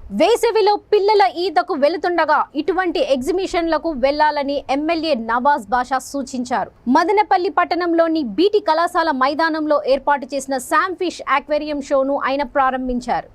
వేసవిలో పిల్లల ఈతకు వెళుతుండగా ఇటువంటి ఎగ్జిబిషన్లకు వెళ్లాలని ఎమ్మెల్యే నవాజ్ బాషా సూచించారు. మదనపల్లి పట్టణంలోని బీటీ కళాశాల మైదానంలో ఏర్పాటు చేసిన శామ్ ఫిష్ ఆక్వేరియం షోను ఆయన ప్రారంభించారు.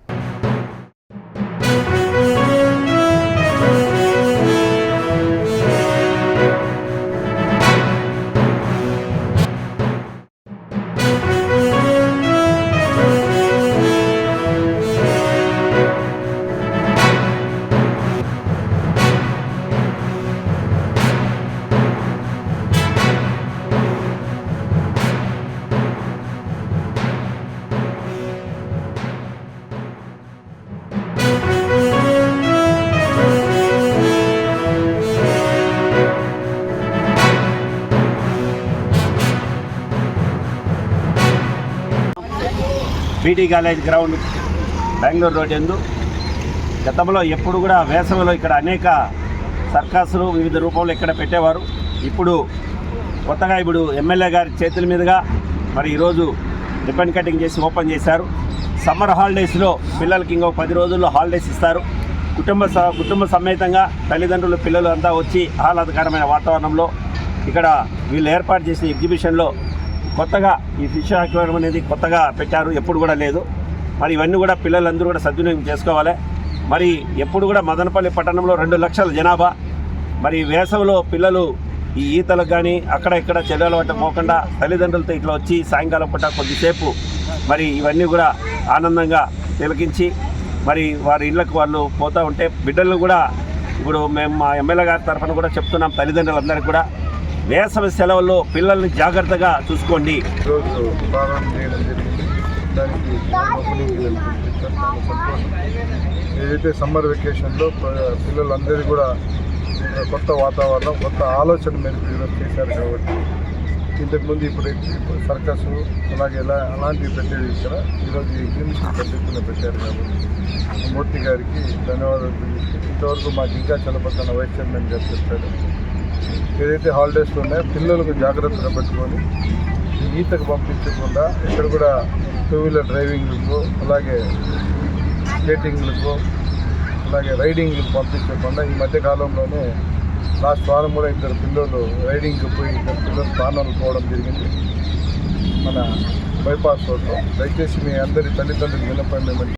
BT college ground Bengaluru road యందు గతంలో ఎప్పుడు కూడా వేసవిలో ఇక్కడ అనేక సర్కస్లు వివిధ రూపంలో ఇక్కడ పెట్టేవారు. ఇప్పుడు కొత్తగా ఎమ్మెల్యే గారి చేతుల మీదుగా మరి ఈరోజు రిబ్బన్ కటింగ్ చేసి ఓపెన్ చేశారు. సమ్మర్ హాలిడేస్లో పిల్లలకి ఇంకో 10 రోజుల్లో హాలిడేస్ ఇస్తారు. కుటుంబ సమేతంగా తల్లిదండ్రులు పిల్లలు అంతా వచ్చి ఆహ్లాదకరమైన వాతావరణంలో ఇక్కడ వీళ్ళు ఏర్పాటు చేసిన ఎగ్జిబిషన్లో కొత్తగా ఈ ఫిష్ అక్వేరియం అనేది కొత్తగా పెట్టారు, ఎప్పుడు కూడా లేదు. మరి ఇవన్నీ కూడా పిల్లలందరూ కూడా సద్వినియోగం చేసుకోవాలి. మరి ఎప్పుడు కూడా మదనపల్లి పట్టణంలో 2 లక్షల జనాభా. మరి వేసవిలో పిల్లలు ఈ ఈతలకు కానీ అక్కడ ఇక్కడ చెల్లెల వంట పోకుండా తల్లిదండ్రులతో ఇట్లా వచ్చి సాయంకాలం పూట కొద్దిసేపు మరి ఇవన్నీ కూడా ఆనందంగా తిలకించి మరి వారి ఇళ్ళకు వాళ్ళు పోతూ ఉంటే బిడ్డలను కూడా ఇప్పుడు మేము మా ఎమ్మెల్యే గారి తరఫున కూడా చెప్తున్నాం, తల్లిదండ్రులందరికీ కూడా వేసవి సెలవుల్లో పిల్లల్ని జాగ్రత్తగా చూసుకోండి. ఈరోజు ప్రారంభం చేయడం జరిగింది. దానికి ఏదైతే సమ్మర్ వెకేషన్లో పిల్లలందరూ కూడా కొత్త వాతావరణం, కొత్త ఆలోచన మీరు చేశారు కాబట్టి ఇంతకుముందు ఇప్పుడు సర్కస్ అలాగే అలాంటివి పెట్టేది ఇక్కడ ఈరోజు ఎగ్జిబిషన్ పద్ధతిలో పెట్టారు కాబట్టి మూర్తి గారికి ధన్యవాదాలు తెలియజేస్తాను. ఇంతవరకు మాకు ఇంకా చలపక్కన వైస్ చైర్మన్ గారు చెప్పారు. ఏదైతే హాలిడేస్ ఉన్నాయో పిల్లలకు జాగ్రత్తగా పెట్టుకొని ఈతకు పంపించకుండా ఇక్కడ కూడా 2 వీలర్ డ్రైవింగ్లకు అలాగే స్కేటింగ్లకు అలాగే రైడింగ్లకు పంపించకుండా ఈ మధ్య కాలంలోనే లాస్ట్ వారం కూడా 2 పిల్లలు రైడింగ్కి పోయి 2 పిల్లలు ప్రాణాలు పోవడం జరిగింది మన బైపాస్ రోడ్లో. దయచేసి మీ అందరి తల్లిదండ్రులు వినపండి.